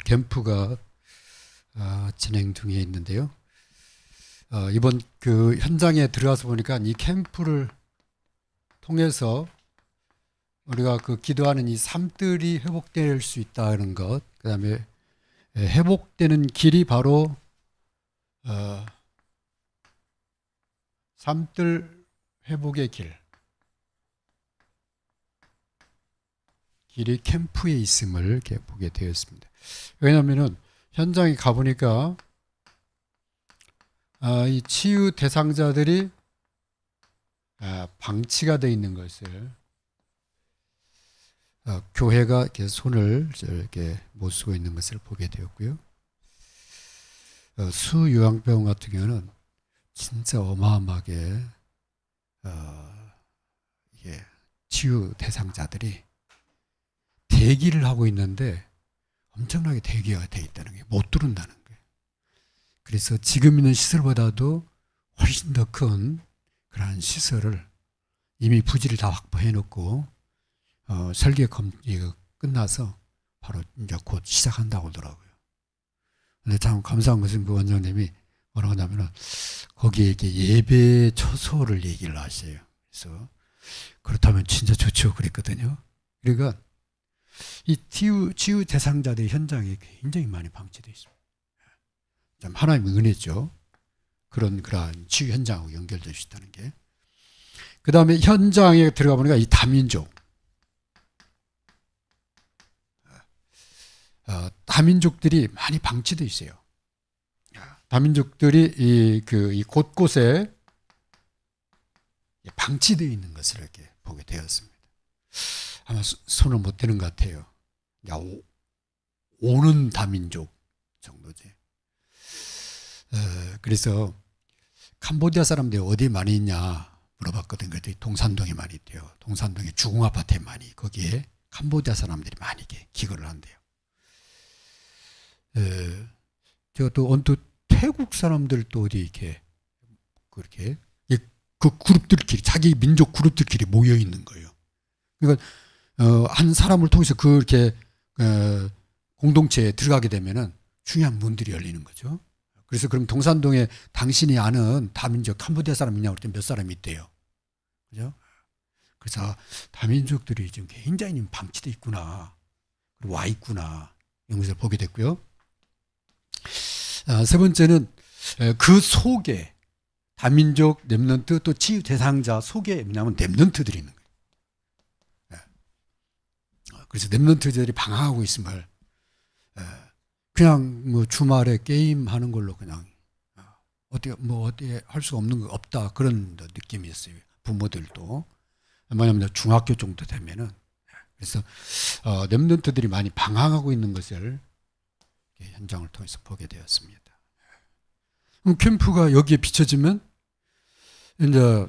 캠프가 진행 중에 있는데요. 이번 그 현장에 들어가서 보니까 이 캠프를 통해서 우리가 그 기도하는 이 삶들이 회복될 수 있다는 것, 그 다음에 회복되는 길이 바로 삶들 회복의 길이 캠프에 있음을 이렇게 보게 되었습니다. 왜냐하면은 현장에 가보니까 이 치유 대상자들이 방치가 되어 있는 것을 교회가 이렇게 손을 이렇게 못 쓰고 있는 것을 보게 되었고요. 수요양병원 같은 경우는 진짜 어마어마하게 이게 치유 대상자들이 대기를 하고 있는데 엄청나게 대기가 돼 있다는 게 못 들어온다는 거예요. 그래서 지금 있는 시설보다도 훨씬 더 큰 그러한 시설을 이미 부지를 다 확보해 놓고 설계 검토가 끝나서 바로 이제 곧 시작한다고 하더라고요. 근데 참 감사한 것은 그 원장님이 뭐라고 하냐면은 거기에 이렇게 예배 처소를 얘기를 하셔요. 그래서 그렇다면 진짜 좋죠 그랬거든요. 그러니까 이 치유 대상자들의 현장에 굉장히 많이 방치되어 있습니다. 참 하나님의 은혜죠. 그러한 치유 현장하고 연결될 수 있다는 게. 그 다음에 현장에 들어가 보니까 이 다민족. 다민족들이 많이 방치되어 있어요. 다민족들이 이 곳곳에 방치되어 있는 것을 이렇게 보게 되었습니다. 아마 손을 못 대는 것 같아요. 오는 다민족 정도지. 그래서 캄보디아 사람들이 어디에 많이 있냐 물어봤거든요. 그랬더니 동산동에 많이 있대요. 동산동에 주공 아파트에 많이, 거기에 캄보디아 사람들이 많이 이렇게 기거를 한대요. 제가 또 언뜻 태국 사람들도 어디 이렇게 그렇게 그 그룹들끼리, 자기 민족 그룹들끼리 모여 있는 거예요. 그러니까 한 사람을 통해서 그렇게 공동체에 들어가게 되면은 중요한 문들이 열리는 거죠. 그래서 그럼 동산동에 당신이 아는 다민족 캄보디아 사람 있냐고 그랬더니 몇 사람이 있대요. 그죠? 그래서 다민족들이 지금 굉장히 방치되어 있구나, 와 있구나, 이런 것을 보게 됐고요. 세 번째는 그 속에 다민족 렘넌트 또 치유 대상자 속에 뭐냐면 렘넌트들이 있는 거예요. 그래서 렘넌트들이 방황하고 있음을 그냥 뭐 주말에 게임 하는 걸로 그냥 어떻게 할 수가 없는 거 없다, 그런 느낌이었어요. 부모들도 뭐냐면 중학교 정도 되면은. 그래서 렘넌트들이 많이 방황하고 있는 것을 현장을 통해서 보게 되었습니다. 그럼 캠프가 여기에 비춰지면 이제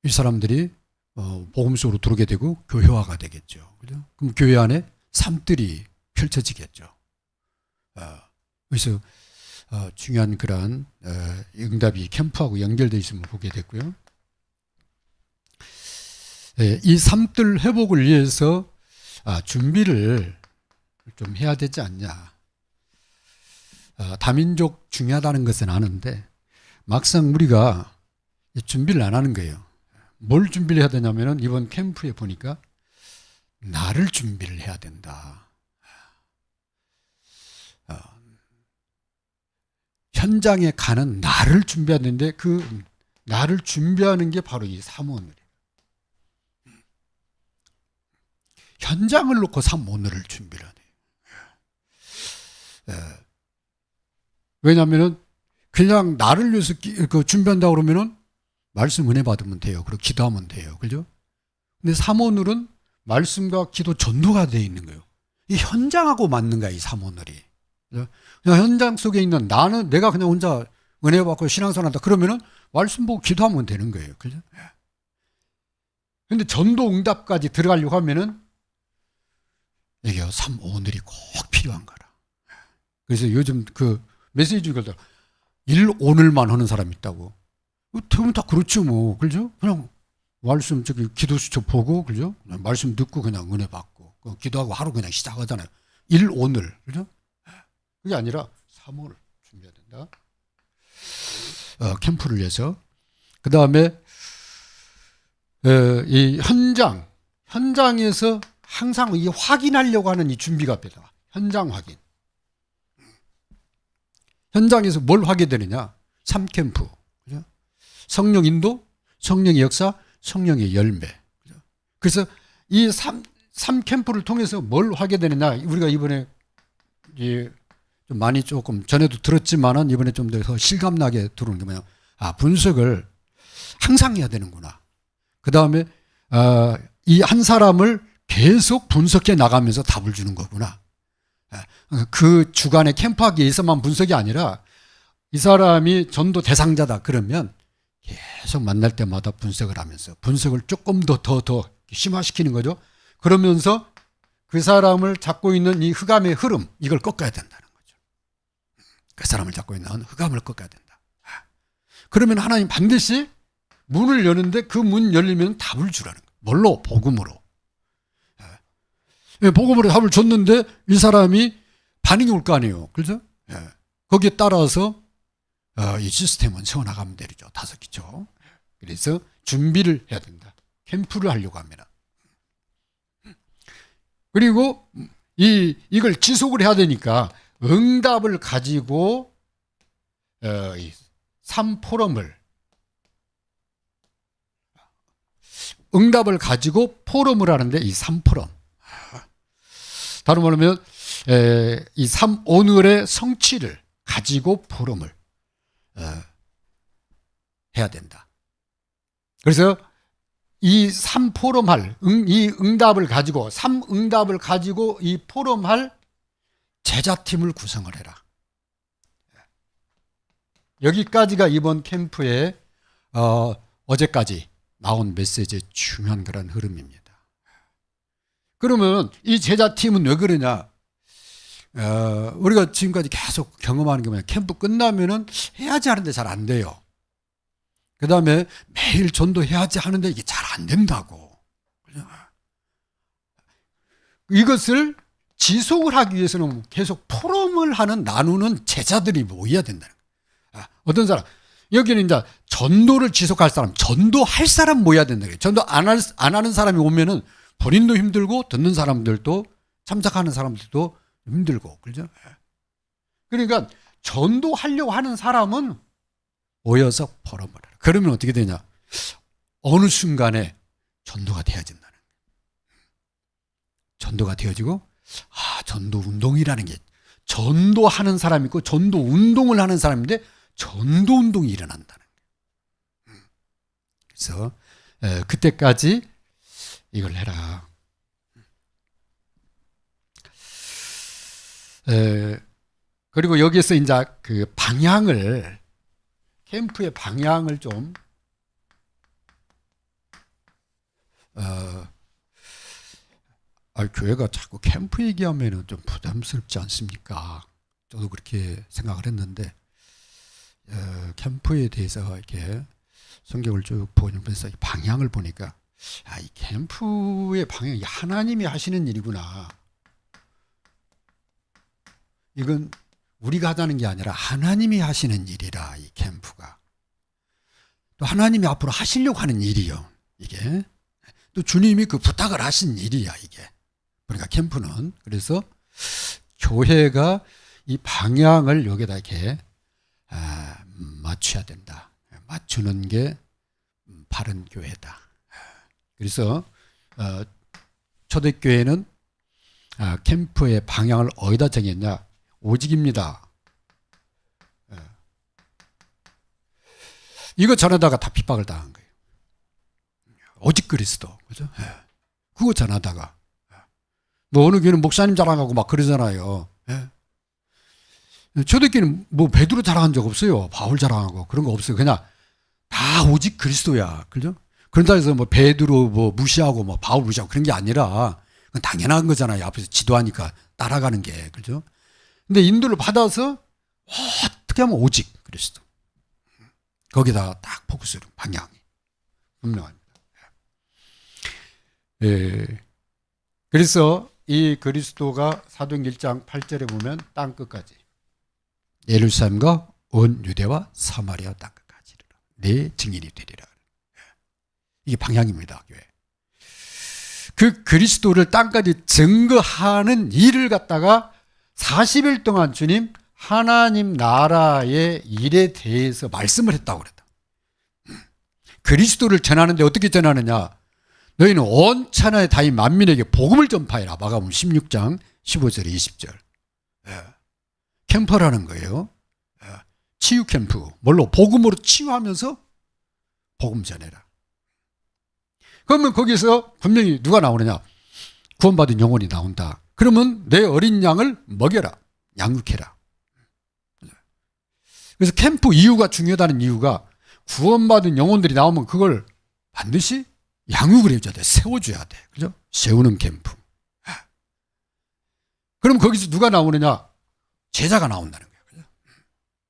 이 사람들이 복음 속으로 들어오게 되고 교회화가 되겠죠. 그죠? 그럼 교회 안에 삶들이 펼쳐지겠죠. 그래서 중요한 그러한 응답이 캠프하고 연결되어 있음을 보게 됐고요. 이 삶들 회복을 위해서 준비를 좀 해야 되지 않냐. 다민족 중요하다는 것은 아는데 막상 우리가 준비를 안 하는 거예요. 뭘 준비를 해야 되냐면은 이번 캠프에 보니까 나를 준비를 해야 된다. 현장에 가는 나를 준비해야 되는데 그 나를 준비하는 게 바로 이 사모늘이에요. 현장을 놓고 사모늘을 준비를 하네요. 왜냐하면은 그냥 나를 위해서 준비한다고 그러면은 말씀 은혜 받으면 돼요. 그리고 기도하면 돼요. 그죠? 근데 사모늘은 말씀과 기도 전도가 되어 있는 거예요. 이 현장하고 맞는 거야, 이 사모늘이. 그냥 현장 속에 있는 나는 내가 그냥 혼자 은혜 받고 신앙생활한다 그러면은 말씀 보고 기도하면 되는 거예요. 그죠? 근데 전도 응답까지 들어가려고 하면은 이게 사모늘이 꼭 필요한 거라. 그래서 요즘 그 메시지 중에 일 오늘만 하는 사람이 있다고. 대부분 다 그렇죠, 뭐. 그죠? 그냥 말씀 기도 수첩 보고, 그죠? 말씀 듣고 그냥 은혜 받고, 기도하고 하루 그냥 시작하잖아요. 일 오늘, 그죠? 그게 아니라 3월 준비해야 된다. 캠프를 위해서. 그 다음에 이 현장에서 항상 이 확인하려고 하는 이 준비가 필요하다. 현장 확인. 현장에서 뭘 하게 되느냐? 3캠프. 그죠? 성령 인도, 성령의 역사, 성령의 열매. 그죠? 그래서 이 3캠프를 통해서 뭘 하게 되느냐? 우리가 이번에 좀 많이 조금 전에도 들었지만은 이번에 좀 더 실감나게 들어오는 게 뭐냐? 분석을 항상 해야 되는구나. 그 다음에 이 한 사람을 계속 분석해 나가면서 답을 주는 거구나. 그 주간의 캠프하기 위해서만 분석이 아니라 이 사람이 전도 대상자다 그러면 계속 만날 때마다 분석을 하면서 분석을 조금 더 심화시키는 거죠. 그러면서 그 사람을 잡고 있는 이 흑암의 흐름, 이걸 꺾어야 된다는 거죠. 그 사람을 잡고 있는 흑암을 꺾어야 된다. 그러면 하나님 반드시 문을 여는데 그 문 열리면 답을 주라는 거예요. 뭘로? 복음으로. 복음으로 답을 줬는데 이 사람이 반응이 올 거 아니에요. 그렇죠? 거기에 따라서 이 시스템은 세워나가면 되죠. 5기초. 그래서 준비를 해야 된다. 캠프를 하려고 합니다. 그리고 이걸 지속을 해야 되니까 응답을 가지고 3포럼을 응답을 가지고 포럼을 하는데 이 3포럼. 다른 말로 하면 이 오늘의 성취를 가지고 포럼을 해야 된다. 그래서 이 3포럼할 이 응답을 가지고 3응답을 가지고 이 포럼할 제자팀을 구성을 해라. 여기까지가 이번 캠프의 어제까지 나온 메시지의 중요한 그런 흐름입니다. 그러면 이 제자팀은 왜 그러냐? 우리가 지금까지 계속 경험하는 게 뭐냐? 캠프 끝나면은 해야지 하는데 잘 안 돼요. 그 다음에 매일 전도해야지 하는데 이게 잘 안 된다고. 이것을 지속을 하기 위해서는 계속 포럼을 하는, 나누는 제자들이 모여야 된다는 거예요. 어떤 사람, 여기는 이제 전도를 지속할 사람, 전도할 사람 모여야 된다는 거예요. 전도 안 하는 사람이 오면은 본인도 힘들고 듣는 사람들도, 참석하는 사람들도 힘들고, 그렇죠? 그러니까 전도하려고 하는 사람은 모여서 포럼을 해라. 그러면 어떻게 되냐? 어느 순간에 전도가 되어진다는 거예요. 전도가 되어지고, 전도 운동이라는 게, 전도하는 사람이 있고 전도 운동을 하는 사람인데 전도 운동이 일어난다는 거예요. 그래서 그때까지 이걸 해라. 그리고 여기에서 이제 그 방향을, 캠프의 방향을 좀 교회가 자꾸 캠프 얘기하면은 좀 부담스럽지 않습니까? 저도 그렇게 생각을 했는데 캠프에 대해서 이렇게 성경을 쭉 보면서 방향을 보니까 이 캠프의 방향이 하나님이 하시는 일이구나. 이건 우리가 하자는 게 아니라 하나님이 하시는 일이라, 이 캠프가. 또 하나님이 앞으로 하시려고 하는 일이요, 이게. 또 주님이 그 부탁을 하신 일이야, 이게. 그러니까 캠프는. 그래서 교회가 이 방향을 여기다 이렇게 맞춰야 된다. 맞추는 게 바른 교회다. 그래서 초대교회는 캠프의 방향을 어디다 정했냐? 오직입니다. 이거 전하다가 다 핍박을 당한 거예요. 오직 그리스도, 그죠? 그거 전하다가 뭐 어느 교회는 목사님 자랑하고 막 그러잖아요. 초대교회는 뭐 베드로 자랑한 적 없어요. 바울 자랑하고 그런 거 없어요. 그냥 다 오직 그리스도야, 그죠? 그런다 해서 뭐 베드로 뭐 무시하고 뭐 바울 무시하고 그런 게 아니라 그건 당연한 거잖아요. 앞에서 지도하니까 따라가는 게, 그죠? 근데 인도를 받아서 어떻게 하면 오직 그리스도, 거기다가 딱 포커스를, 방향이 분명합니다. 그래서 이 그리스도가 사도행 1장 8절에 보면 땅 끝까지, 예루살렘과 온 유대와 사마리아 땅까지 내 증인이 되리라. 이게 방향입니다. 교회. 그 그리스도를 땅까지 증거하는 일을 갖다가 40일 동안 주님 하나님 나라의 일에 대해서 말씀을 했다고 그랬다. 그리스도를 전하는데 어떻게 전하느냐? 너희는 온 천하의 다인 만민에게 복음을 전파해라. 마가복음 16장 15절 20절. 캠퍼라는 거예요. 치유 캠프. 뭘로? 복음으로 치유하면서 복음 전해라. 그러면 거기서 분명히 누가 나오느냐? 구원받은 영혼이 나온다. 그러면 내 어린 양을 먹여라. 양육해라. 그래서 캠프 이유가 중요하다는 이유가 구원받은 영혼들이 나오면 그걸 반드시 양육을 해줘야 돼. 세워줘야 돼. 그죠? 세우는 캠프. 그럼 거기서 누가 나오느냐? 제자가 나온다는 거예요.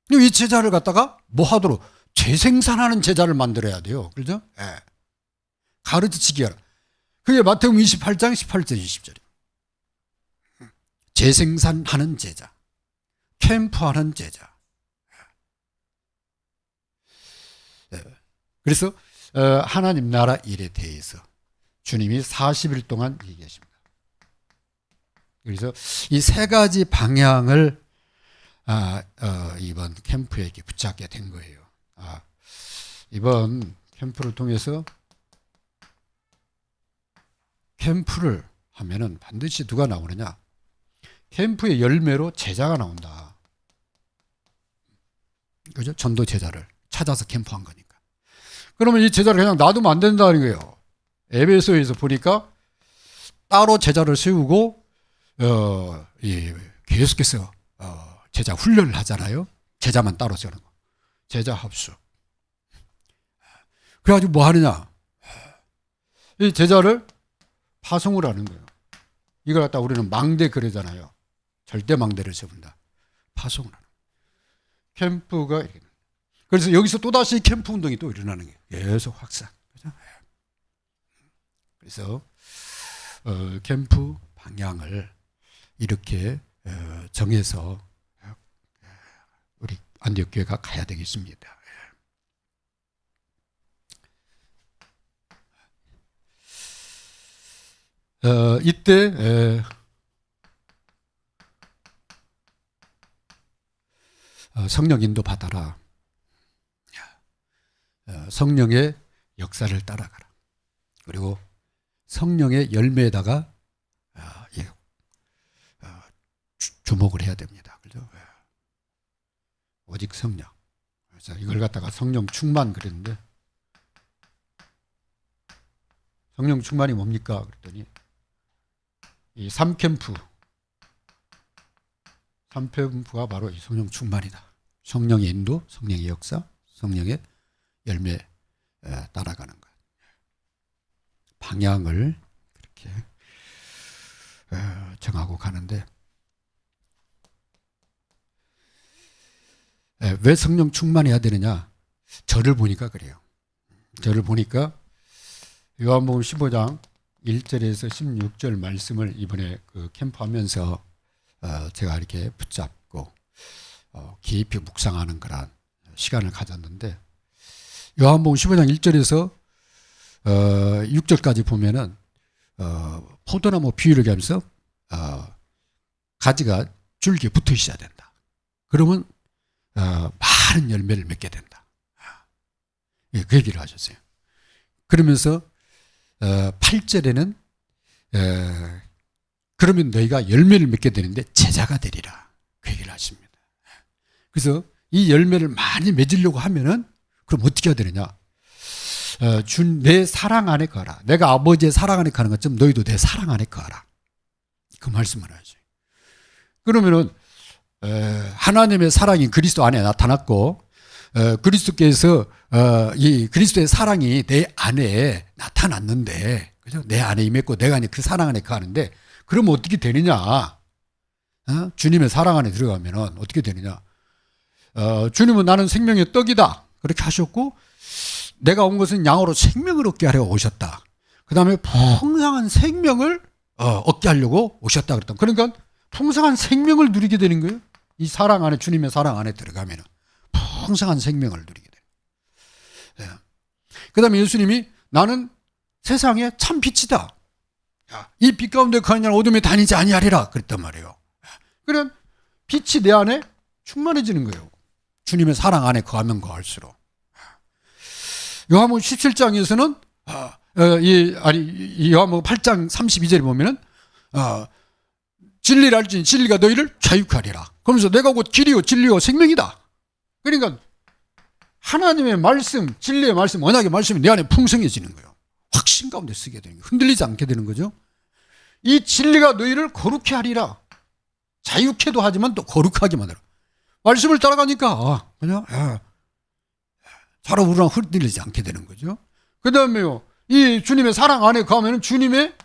그죠? 이 제자를 갖다가 뭐 하도록? 재생산하는 제자를 만들어야 돼요. 그죠? 가르치기 하라. 그게 마태복음 28장 18절 20절이에요. 재생산하는 제자. 캠프하는 제자. 그래서 하나님 나라 일에 대해서 주님이 40일 동안 얘기하십니다. 그래서 이 세 가지 방향을 이번 캠프에게 붙잡게 된 거예요. 이번 캠프를 통해서 캠프를 하면은 반드시 누가 나오느냐? 캠프의 열매로 제자가 나온다. 그죠? 전도 제자를 찾아서 캠프한 거니까. 그러면 이 제자를 그냥 놔두면 안 된다는 거예요. 에베소에서 보니까 따로 제자를 세우고 계속해서 제자 훈련을 하잖아요. 제자만 따로 세우는 거. 제자 합수. 그래가지고 뭐 하느냐? 이 제자를 파송을 하는 거예요. 이걸 갖다 우리는 망대 그러잖아요. 절대 망대를 세운다. 파송을 하는 거예요. 캠프가 이렇게. 그래서 여기서 또다시 캠프 운동이 또 일어나는 거예요. 계속 확산. 그죠? 그래서 캠프 방향을 이렇게 정해서 우리 안디옥 교회가 가야 되겠습니다. 이때 성령 인도 받아라. 성령의 역사를 따라가라. 그리고 성령의 열매에다가 주목을 해야 됩니다. 그죠? 오직 성령. 그래서 이걸 갖다가 성령 충만 그랬는데 성령 충만이 뭡니까? 그랬더니 이 3캠프가 바로 이 성령 충만이다. 성령의 인도, 성령의 역사, 성령의 열매 따라가는 것. 방향을 그렇게 정하고 가는데 왜 성령 충만해야 되느냐? 저를 보니까 그래요. 저를 보니까 요한복음 15장 1절에서 16절 말씀을 이번에 그 캠프하면서 제가 이렇게 붙잡고 깊이 묵상하는 그런 시간을 가졌는데 요한복음 15장 1절에서 6절까지 보면은 포도나무 비유를 하면서 가지가 줄기에 붙어 있어야 된다. 그러면 많은 열매를 맺게 된다. 그 얘기를 하셨어요. 그러면서 8절에는 그러면 너희가 열매를 맺게 되는데 제자가 되리라. 그 얘기를 하십니다. 그래서 이 열매를 많이 맺으려고 하면은 그럼 어떻게 해야 되느냐? 내 사랑 안에 거하라. 내가 아버지의 사랑 안에 거하는 것처럼 너희도 내 사랑 안에 거하라. 그 말씀을 하죠. 그러면은 하나님의 사랑이 그리스도 안에 나타났고 그리스도께서 이 그리스도의 사랑이 내 안에 나타났는데, 그죠? 내 안에 임했고 내가 안에 그 사랑 안에 거하는데, 그러면 어떻게 되느냐? 주님의 사랑 안에 들어가면은 어떻게 되느냐? 주님은 나는 생명의 떡이다. 그렇게 하셨고, 내가 온 것은 양으로 생명을 얻게 하려 오셨다. 그 다음에 풍성한 생명을 얻게 하려고 오셨다 그랬다. 그러니까 풍성한 생명을 누리게 되는 거예요. 이 사랑 안에, 주님의 사랑 안에 들어가면 풍성한 생명을 누리게 돼요. 예. 그 다음에 예수님이 나는 세상에 참 빛이다. 이 빛 가운데 거하는 자는 어둠에 다니지 아니하리라 그랬단 말이에요. 그럼 빛이 내 안에 충만해지는 거예요. 주님의 사랑 안에 거하면 거할수록. 요한복음 17장에서는 요한복음 8장 32절에 보면은 진리를 알지니 진리가 너희를 자유하리라. 그러면서 내가 곧 길이요 진리요 생명이다. 그러니까 하나님의 말씀, 진리의 말씀, 언약의 말씀이 내 안에 풍성해지는 거예요. 확신 가운데 쓰게 되는 거예요. 흔들리지 않게 되는 거죠. 이 진리가 너희를 거룩히 하리라. 자유케도 하지만 또 거룩하게 만들어. 말씀을 따라가니까 그냥 좌로우로 흔들리지 않게 되는 거죠. 그 다음에요, 이 주님의 사랑 안에 가면 주님의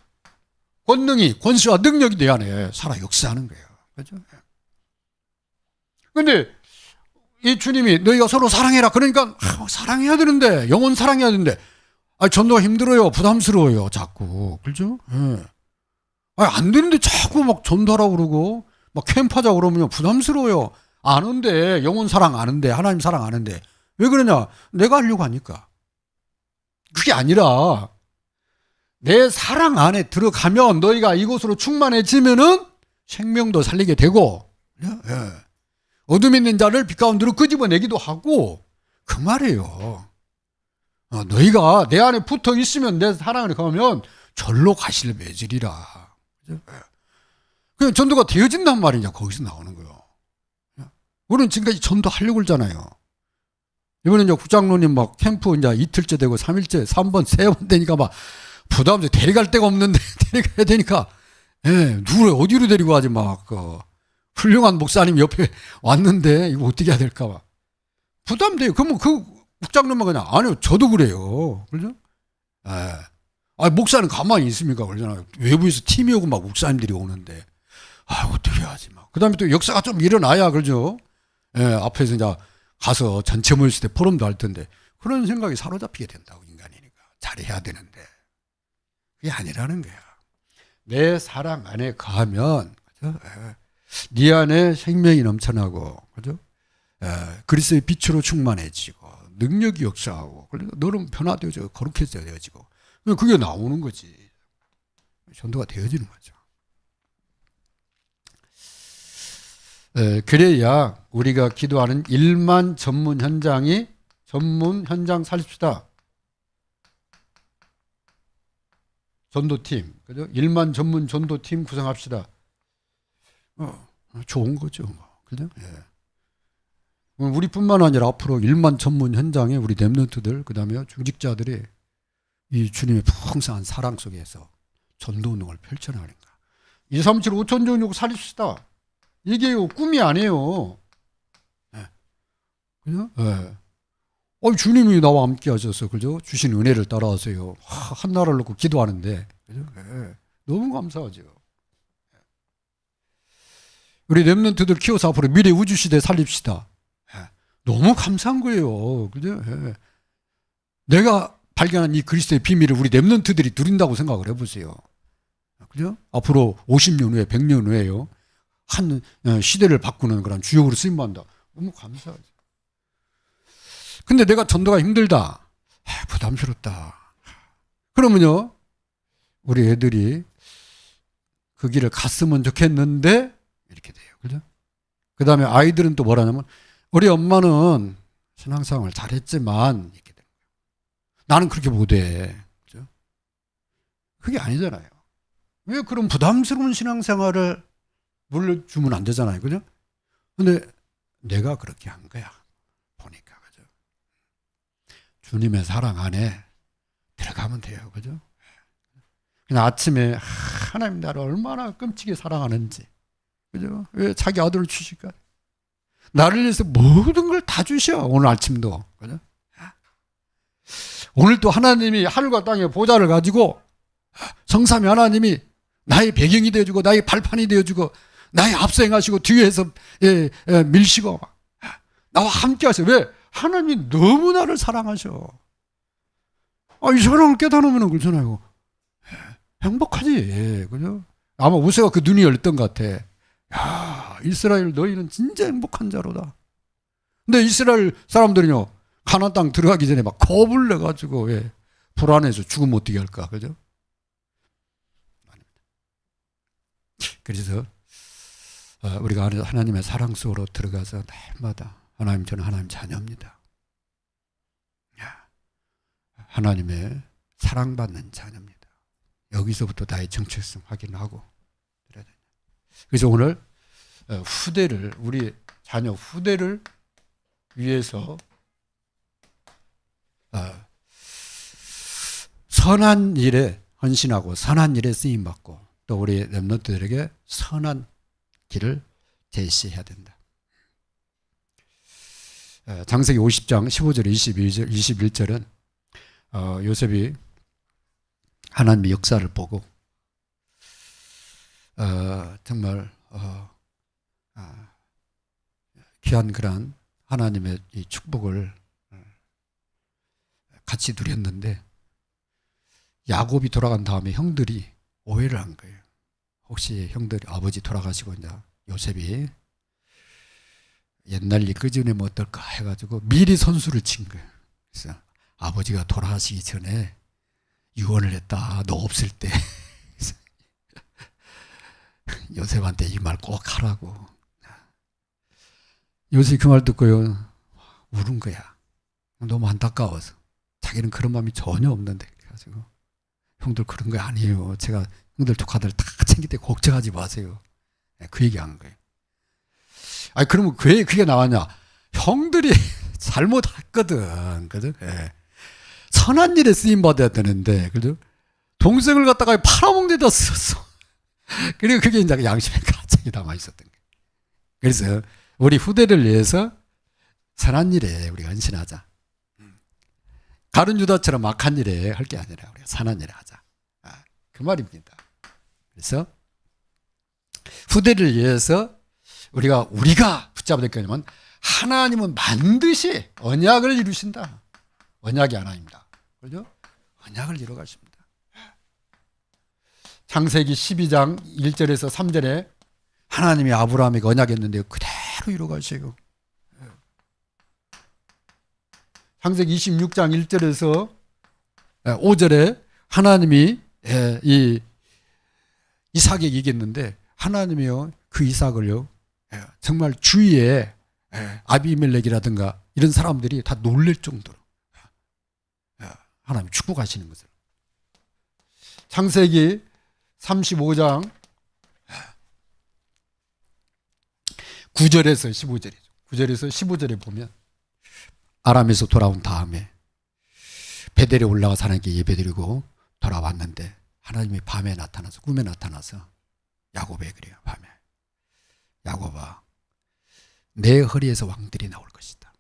권능이, 권세와 능력이 내 안에 살아 역사하는 거예요. 그죠? 근데 이 주님이 너희가 서로 사랑해라. 그러니까 사랑해야 되는데, 영혼 사랑해야 되는데, 전도가 힘들어요. 부담스러워요. 자꾸. 그죠? 안 되는데 자꾸 막 전도하라고 그러고, 막 캠프하자고 그러면 부담스러워요. 아는데, 영혼 사랑 아는데, 하나님 사랑 아는데. 왜 그러냐? 내가 하려고 하니까. 그게 아니라, 내 사랑 안에 들어가면 너희가 이곳으로 충만해지면은 생명도 살리게 되고, 어둠에 있는 자를 빛 가운데로 끄집어내기도 하고, 그 말이에요. 너희가 내 안에 붙어 있으면, 내 사랑 안에 가면 절로 가실 매질이라. 그냥 전도가 되어진단 말이냐, 거기서 나오는 거예요. 우리는 지금까지 전도하려고 그러잖아요. 이번에 이제 국장로님 막 캠프 이제 이틀째 되고 3일째, 3번, 3번 되니까 막 부담돼. 데려갈 데가 없는데 데려가야 되니까, 누구를 어디로 데리고 가지 막, 훌륭한 목사님 옆에 왔는데 이거 어떻게 해야 될까 봐. 부담돼요. 그러면 그 국장님만 그냥, 아니요, 저도 그래요. 그죠? 목사는 가만히 있습니까? 그러잖아요. 외부에서 팀이 오고 막 목사님들이 오는데, 어떻게 하지 막. 그 다음에 또 역사가 좀 일어나야, 그죠? 앞에서 이제 가서 전체 모였을 때 포럼도 할 텐데, 그런 생각이 사로잡히게 된다고, 인간이니까. 잘해야 되는데. 그게 아니라는 거야. 내 사랑 안에 가면, 그죠? 네 안에 생명이 넘쳐나고, 그죠? 그리스도의 빛으로 충만해지고, 능력이 역사하고, 너는 변화되어지고, 거룩해져지고, 그게 나오는 거지. 전도가 되어지는 거죠. 그래야 우리가 기도하는 1만 전문 현장 살립시다. 전도팀, 그죠? 1만 전문 전도팀 구성합시다. 좋은 거죠. 그죠? 우리뿐만 아니라 앞으로 1만 전문 현장에 우리 렘넌트들, 그 다음에 중직자들이 이 주님의 풍성한 사랑 속에서 전도 운동을 펼쳐나가니까. 237 5천 종족 살립시다. 이게 꿈이 아니에요. 그죠? 주님이 나와 함께 하셔서, 그죠? 주신 은혜를 따라하세요. 한 나라를 놓고 기도하는데, 그죠? 너무 감사하죠. 우리 렘넌트들 키워서 앞으로 미래 우주시대 살립시다. 너무 감사한 거예요. 그죠? 내가 발견한 이 그리스도의 비밀을 우리 렘넌트들이 누린다고 생각을 해보세요. 그죠? 앞으로 50년 후에, 100년 후에요. 한 시대를 바꾸는 그런 주역으로 쓰임받는다. 너무 감사하죠. 근데 내가 전도가 힘들다. 부담스럽다. 그러면요, 우리 애들이 그 길을 갔으면 좋겠는데, 이렇게 돼요. 그죠? 그 다음에 아이들은 또 뭐라냐면, 우리 엄마는 신앙생활을 잘했지만, 이렇게 돼요. 나는 그렇게 못해. 그죠? 그게 아니잖아요. 왜 그런 부담스러운 신앙생활을 물려주면 안 되잖아요. 그죠? 근데 내가 그렇게 한 거야. 보니까. 그죠? 주님의 사랑 안에 들어가면 돼요. 그죠? 그냥 아침에 하나님 나를 얼마나 끔찍이 사랑하는지. 그죠? 왜 자기 아들을 주실까? 나를 위해서 모든 걸 다 주셔. 오늘 아침도. 그죠? 오늘 또 하나님이 하늘과 땅의 보좌를 가지고 성삼위 하나님이 나의 배경이 되어주고 나의 발판이 되어주고 나의 앞서 행하시고 뒤에서 밀시고 나와 함께 하세요. 왜? 하나님이 너무 나를 사랑하셔. 이 사랑을 깨달으면 그렇잖아요. 행복하지. 그죠? 아마 우세가 그 눈이 열렸던 것 같아. 야, 이스라엘 너희는 진짜 행복한 자로다. 근데 이스라엘 사람들은요, 가나안 땅 들어가기 전에 막 겁을 내가지고, 왜 불안해서 죽으면 어떻게 할까, 그죠? 그래서 우리가 하나님의 사랑 속으로 들어가서 날마다 하나님, 저는 하나님 자녀입니다. 하나님의 사랑받는 자녀입니다. 여기서부터 나의 정체성 확인하고. 그래서 오늘 후대를, 우리 자녀 후대를 위해서 선한 일에 헌신하고 선한 일에 쓰임받고 또 우리 렘넌트들에게 선한 길을 제시해야 된다. 창세기 50장 15절 21절은 요셉이 하나님의 역사를 보고 정말 귀한 그런 하나님의 이 축복을 같이 누렸는데 야곱이 돌아간 다음에 형들이 오해를 한 거예요. 혹시 형들이 아버지 돌아가시고 이제 요셉이 옛날 일 끄집어내면 어떨까 해가지고 미리 선수를 친 거예요. 그래서 아버지가 돌아가시기 전에 유언을 했다. 너 없을 때 요셉한테 이 말 꼭 하라고. 요셉이 그 말 듣고요 울은 거야. 너무 안타까워서. 자기는 그런 마음이 전혀 없는데 그래가지고 형들 그런 거 아니에요. 제가 형들 조카들 다 챙길 때 걱정하지 마세요. 그 얘기한 거예요. 아니 그러면 왜 그게 나왔냐? 형들이 잘못했거든, 그죠? 예. 선한 일에 쓰임 받아야 되는데, 그죠? 동생을 갖다가 팔아먹는 데 썼어. 그리고 그게 이제 양심의 가책이 담아 있었던 거예요. 그래서 우리 후대를 위해서 선한 일에 우리가 헌신하자. 가룟 유다처럼 악한 일에 할 게 아니라 우리가 선한 일에 하자. 그 말입니다. 그래서 후대를 위해서 우리가 붙잡아야 될 거냐면 하나님은 반드시 언약을 이루신다. 언약이 하나입니다. 그렇죠? 언약을 이루어 가십니다. 창세기 12장 1절에서 3절에 하나님이 아브라함에게 언약했는데 그대로 이루어 가시고 창세기 26장 1절에서 5절에 하나님이 이 이삭에게 얘기했는데 하나님이요 그 이삭을요 정말 주위에 아비멜렉이라든가 이런 사람들이 다 놀랄 정도로 하나님 축복하시는 것을. 창세기 35장 9절에서 15절이죠. 9절에서 15절에 보면 아람에서 돌아온 다음에 베델에 올라가서 하나님께 예배드리고 돌아왔는데 하나님이 밤에 나타나서 꿈에 나타나서 야곱에 그래요. 밤에 야곱아 내 허리에서 왕들이 나올 것이다.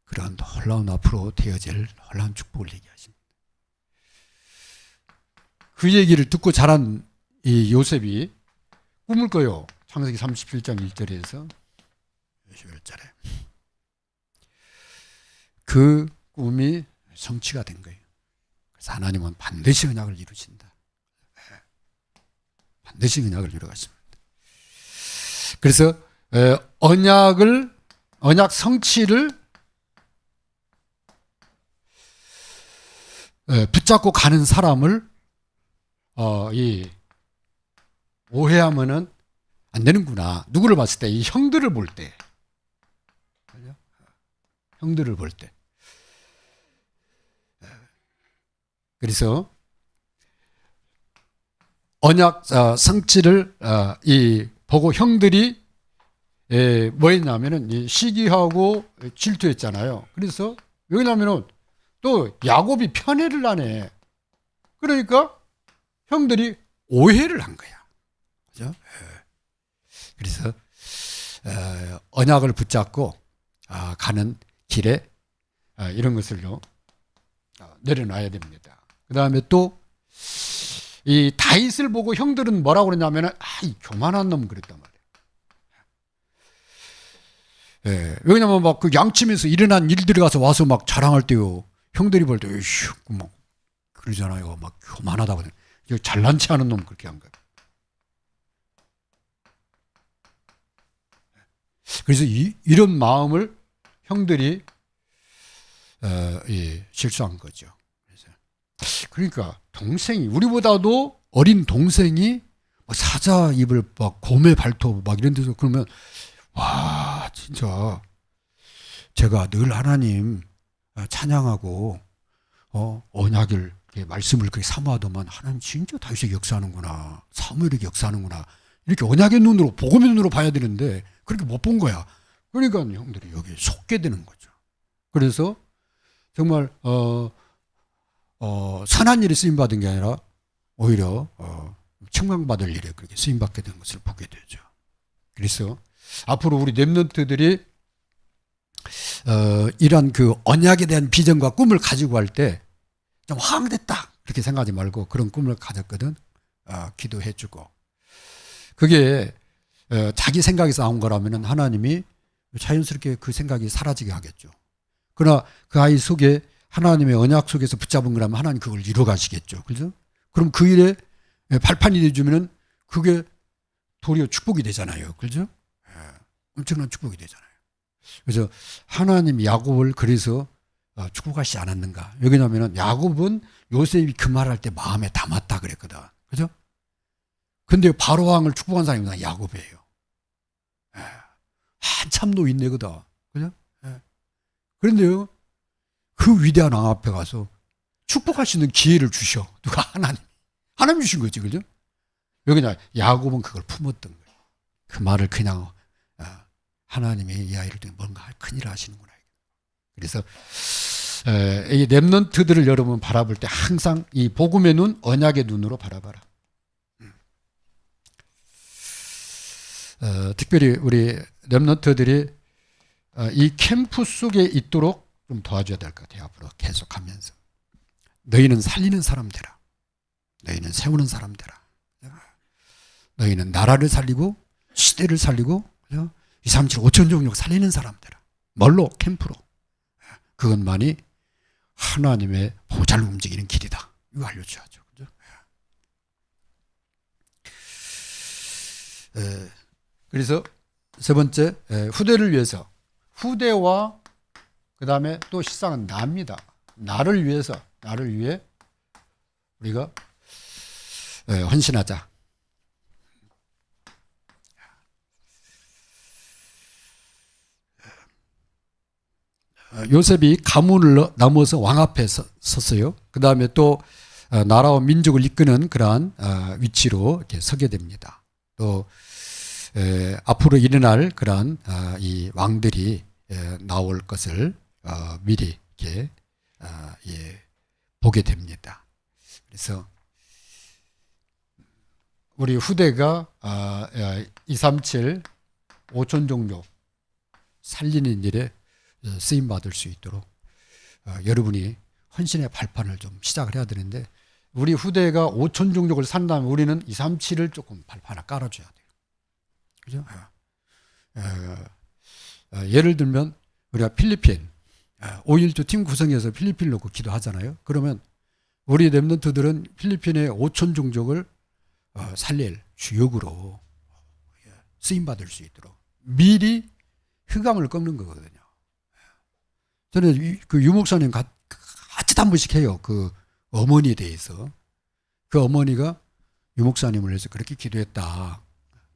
그런 놀라운 앞으로 되어질 놀라운 축복을 얘기하십니다. 그 얘기를 듣고 자란 이 요셉이 꿈을 꿔요. 창세기 37장 1절에서 11절에 그 꿈이 성취가 된 거예요. 그래서 하나님은 반드시 언약을 이루신다. 반드시 언약을 이루어가십니다. 그래서 언약 성취를 붙잡고 가는 사람을 오해하면은 안 되는구나. 누구를 봤을 때? 이 형들을 볼 때. 형들을 볼 때. 그래서 언약 성취를 보고 형들이 뭐 했냐면은 시기하고 질투했잖아요. 그래서 왜냐면은 또 야곱이 편애를 하네. 그러니까 형들이 오해를 한 거야. 그죠? 그래서 언약을 붙잡고 가는 길에 이런 것을요 내려놔야 됩니다. 그 다음에 또 이 다윗을 보고 형들은 뭐라고 그랬냐면은 이 교만한 놈 그랬단 말이에요. 왜냐면 막 그 양침에서 일어난 일들이 가서 와서 막 자랑할 때요 형들이 볼 때 막 그러잖아요. 막 교만하다고 잘난 체 하는 놈 그렇게 한 거예요. 그래서 이런 마음을 형들이 실수한 거죠. 그러니까 동생이, 우리보다도 어린 동생이 사자 입을 막 곰의 발톱 막 이런 데서, 그러면 와, 진짜 제가 늘 하나님 찬양하고 언약을 말씀을 그렇게 사모하더만 하나님 진짜 다윗에게 역사하는구나, 사무엘에게 역사하는구나, 이렇게 언약의 눈으로, 복음의 눈으로 봐야 되는데 그렇게 못 본 거야. 그러니까 형들이 여기 속게 되는 거죠. 그래서 정말 선한 일에 쓰임 받은 게 아니라 오히려 책망받을 일에 그렇게 쓰임 받게 된 것을 보게 되죠. 그래서 앞으로 우리 렘넌트들이 이런 그 언약에 대한 비전과 꿈을 가지고 할 때 좀 황당됐다 그렇게 생각하지 말고, 그런 꿈을 가졌거든 기도해주고, 그게 자기 생각에서 나온 거라면 하나님이 자연스럽게 그 생각이 사라지게 하겠죠. 그러나 그 아이 속에 하나님의 언약 속에서 붙잡은 거라면 하나님 그걸 이루어 가시겠죠. 그죠? 그럼 그 일에 발판이 되주면은 그게 도리어 축복이 되잖아요. 그죠? 엄청난 축복이 되잖아요. 그래서 하나님 야곱을 그래서 축복하시지 않았는가? 왜냐하면 야곱은 요셉이 그 말할 때 마음에 담았다 그랬거든. 그죠? 근데 바로 왕을 축복한 사람이 야곱이에요. 한참 노인네거든. 그죠? 그런데요, 그 위대한 왕 앞에 가서 축복할 수 있는 기회를 주셔. 누가? 하나님 주신 거지. 그죠? 여기나 야곱은 그걸 품었던 거예요. 그 말을 그냥 하나님이 이 아이를 통해 뭔가 큰일을 하시는구나. 그래서 이 렘넌트들을 여러분 바라볼 때 항상 이 복음의 눈, 언약의 눈으로 바라봐라. 특별히 우리 렘넌트들이 이 캠프 속에 있도록 좀 도와줘야 될 것 같아요. 앞으로 계속하면서 너희는 살리는 사람 되라. 너희는 세우는 사람 되라. 너희는 나라를 살리고 시대를 살리고 237 5천 종족 살리는 사람 되라. 뭘로? 캠프로. 그것만이 하나님의 보좌를 움직이는 길이다. 이거 알려줘야죠. 그죠? 그래서 세 번째, 후대를 위해서, 후대와 그 다음에 또 실상은 나입니다. 나를 위해서, 나를 위해 우리가 헌신하자. 요셉이 가문을 넘어서 왕 앞에 섰어요. 그 다음에 또 나라와 민족을 이끄는 그러한 위치로 이렇게 서게 됩니다. 또 앞으로 일어날 그러한 이 왕들이 나올 것을 미리 이렇게 보게 됩니다. 그래서 우리 후대가 237 5천 종족 살리는 일에 쓰임 받을 수 있도록 여러분이 헌신의 발판을 좀 시작을 해야 되는데, 우리 후대가 5천 종족을 산다면 우리는 237을 조금 발판을 깔아줘야 돼요. 그죠? 예를 들면 우리가 필리핀 5.12 팀 구성해서 필리핀 놓고 기도하잖아요. 그러면 우리 렘넌트들은 필리핀의 5천 종족을 살릴 주역으로 쓰임 받을 수 있도록 미리 흑암을 꺾는 거거든요. 저는 그 유목사님 같이 한 번씩 해요. 그 어머니에 대해서. 그 어머니가 유목사님을 위해서 그렇게 기도했다.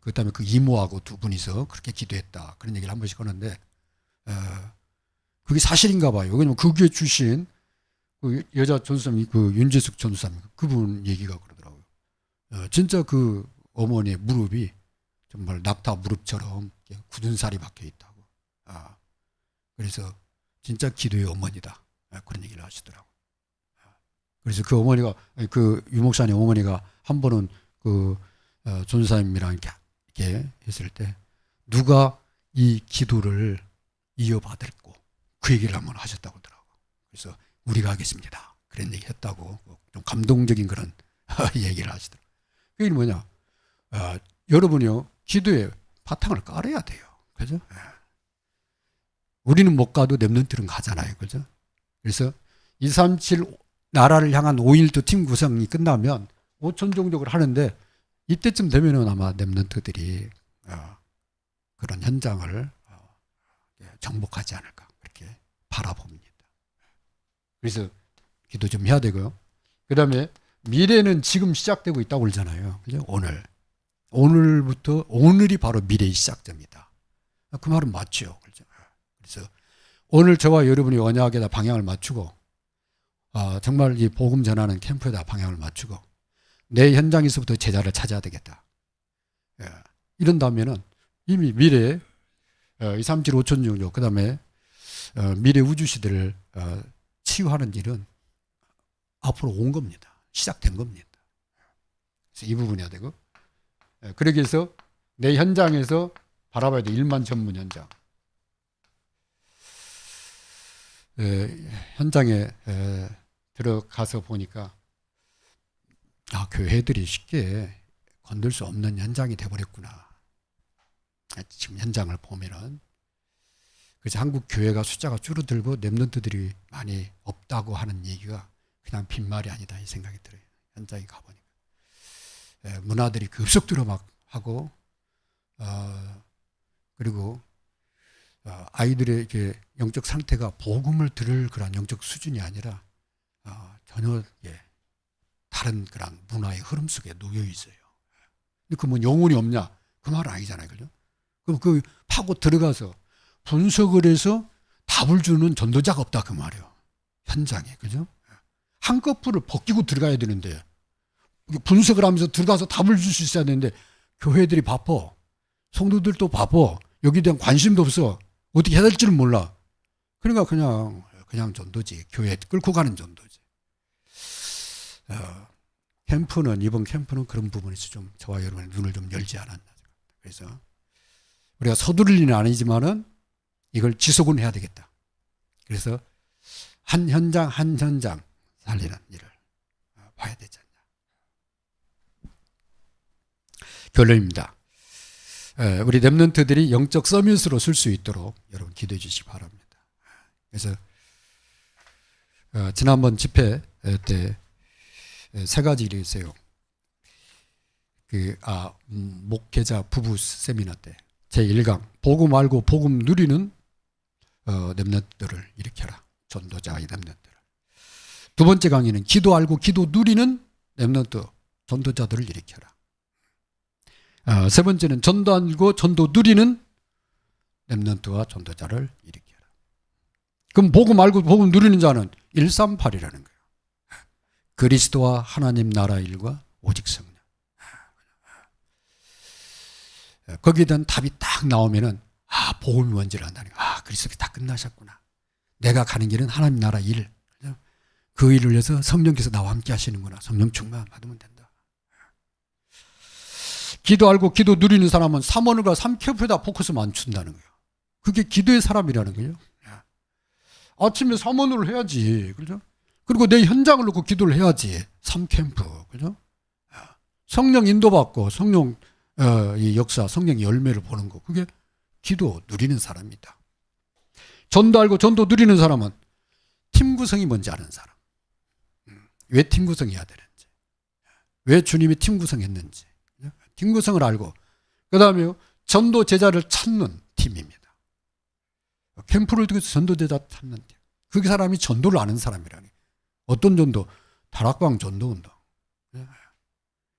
그 다음에 그 이모하고 두 분이서 그렇게 기도했다. 그런 얘기를 한 번씩 하는데, 그게 사실인가 봐요. 왜냐면 그 교회 출신 그 여자 전수사님, 그 윤재숙 전수사님, 그분 얘기가 그러더라고요. 진짜 그 어머니의 무릎이 정말 낙타 무릎처럼 굳은 살이 박혀 있다고. 그래서 진짜 기도의 어머니다. 그런 얘기를 하시더라고요. 그래서 그 어머니가, 그 유목사님 어머니가 한 번은 그 전사님이랑 이렇게 했을 때 누가 이 기도를 이어받을고 그 얘기를 한번 하셨다고 하더라고요. 그래서 우리가 하겠습니다. 그런 얘기 했다고 좀 감동적인 그런 얘기를 하시더라고요. 그게 뭐냐? 여러분이요, 기도에 바탕을 깔아야 돼요. 그죠? 우리는 못 가도 렘넌트는 가잖아요. 그죠? 그래서 237 나라를 향한 5.12 팀 구성이 끝나면 5천 종족을 하는데, 이때쯤 되면은 아마 렘넌트들이 그런 현장을 정복하지 않을까 그렇게 바라봅니다. 그래서 기도 좀 해야 되고요. 그 다음에 미래는 지금 시작되고 있다고 그러잖아요. 그죠? 오늘부터, 오늘이 바로 미래의 시작됩니다. 그 말은 맞죠. 그죠? 그래서 오늘 저와 여러분이 언약에다 방향을 맞추고, 정말 이 복음 전하는 캠프에다 방향을 맞추고, 내 현장에서부터 제자를 찾아야 되겠다. 이런다면은 이미 미래에 237 5천 종족, 그 다음에 미래 우주 시대를 치유하는 일은 앞으로 온 겁니다. 시작된 겁니다. 그래서 이 부분 해야 되고, 그러기 위해서 내 현장에서 바라봐야 돼. 일만 전문 현장. 현장에 들어가서 보니까 교회들이 쉽게 건들 수 없는 현장이 돼버렸구나. 지금 현장을 보면은. 그래서 한국 교회가 숫자가 줄어들고 렘넌트들이 많이 없다고 하는 얘기가 그냥 빈말이 아니다 이 생각이 들어요. 현장에 가보니까 문화들이 급속도로 막 하고, 그리고 아이들의 이렇게 영적 상태가 복음을 들을 그런 영적 수준이 아니라 전혀 다른 그런 문화의 흐름 속에 놓여 있어요. 근데 그 뭐 영혼이 없냐? 그 말은 아니잖아요, 그죠? 그럼 그 파고 들어가서 분석을 해서 답을 주는 전도자가 없다 그 말이에요. 현장에, 그죠? 한꺼풀을 벗기고 들어가야 되는데, 분석을 하면서 들어가서 답을 줄 수 있어야 되는데, 교회들이 바빠. 성도들도 바빠. 여기에 대한 관심도 없어. 어떻게 해야 될지를 몰라. 그러니까 그냥 전도지. 교회 끌고 가는 전도지. 이번 캠프는 그런 부분에서 좀 저와 여러분의 눈을 좀 열지 않았나. 그래서 우리가 서두를 일은 아니지만은 이걸 지속은 해야 되겠다. 그래서 한 현장 살리는 일을 봐야 되지 않냐. 결론입니다. 우리 렘넌트들이 영적 서밋으로 쓸 수 있도록 여러분 기도해 주시기 바랍니다. 그래서 지난번 집회 때 세 가지 일이 있어요. 목회자 부부 세미나 때 제1강 복음 알고 복음 누리는 렘넌트들을 일으켜라. 전도자의 렘넌트를. 두 번째 강의는 기도 알고 기도 누리는 렘넌트 전도자들을 일으켜라. 세 번째는 전도 알고 전도 누리는 렘넌트와 전도자를 일으켜라. 그럼 복음 알고 복음 누리는 자는 138이라는 거예요. 그리스도와 하나님 나라 일과 오직 성령. 거기에 대한 답이 딱 나오면은 복음이 뭔지를 안다는 거예요. 그리스도께 다 끝나셨구나. 내가 가는 길은 하나님 나라 일. 그 일을 위해서 성령께서 나와 함께 하시는구나. 성령 충만 받으면 된다. 기도 알고 기도 누리는 사람은 3원과 3큐프에다 포커스 맞춘다는 거예요. 그게 기도의 사람이라는 거예요. 아침에 3원으로 해야지. 그죠? 그리고 내 현장을 놓고 기도를 해야지. 3캠프. 그죠? 성령 인도받고 성령 이 역사, 성령의 열매를 보는 거. 그게 기도 누리는 사람이다. 전도 알고 전도 누리는 사람은 팀 구성이 뭔지 아는 사람. 왜 팀 구성해야 되는지. 왜 주님이 팀 구성했는지. 팀 구성을 알고. 그 다음에 전도 제자를 찾는 팀입니다. 캠프를 두고서 전도 제자 찾는 팀. 그 사람이 전도를 아는 사람이라니. 어떤 전도? 다락방 전도 운동.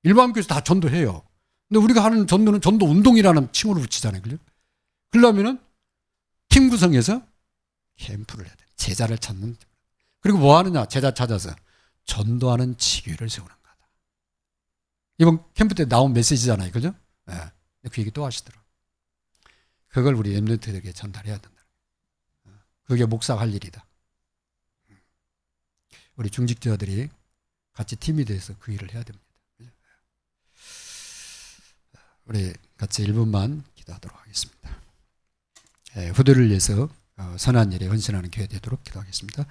일반 교회에서 다 전도해요. 근데 우리가 하는 전도는 전도 운동이라는 칭호를 붙이잖아요. 그죠? 그러려면은 팀 구성해서 캠프를 해야 돼. 제자를 찾는. 그리고 뭐 하느냐? 제자 찾아서 전도하는 지교회를 세우는 거다. 이번 캠프 때 나온 메시지잖아요. 그죠? 그 얘기 또 하시더라고요. 그걸 우리 렘넌트들에게 전달해야 된다. 그게 목사가 할 일이다. 우리 중직자들이 같이 팀이 돼서 그 일을 해야 됩니다. 우리 같이 1분만 기도하도록 하겠습니다. 후대를 위해서 선한 일에 헌신하는 교회 되도록 기도하겠습니다.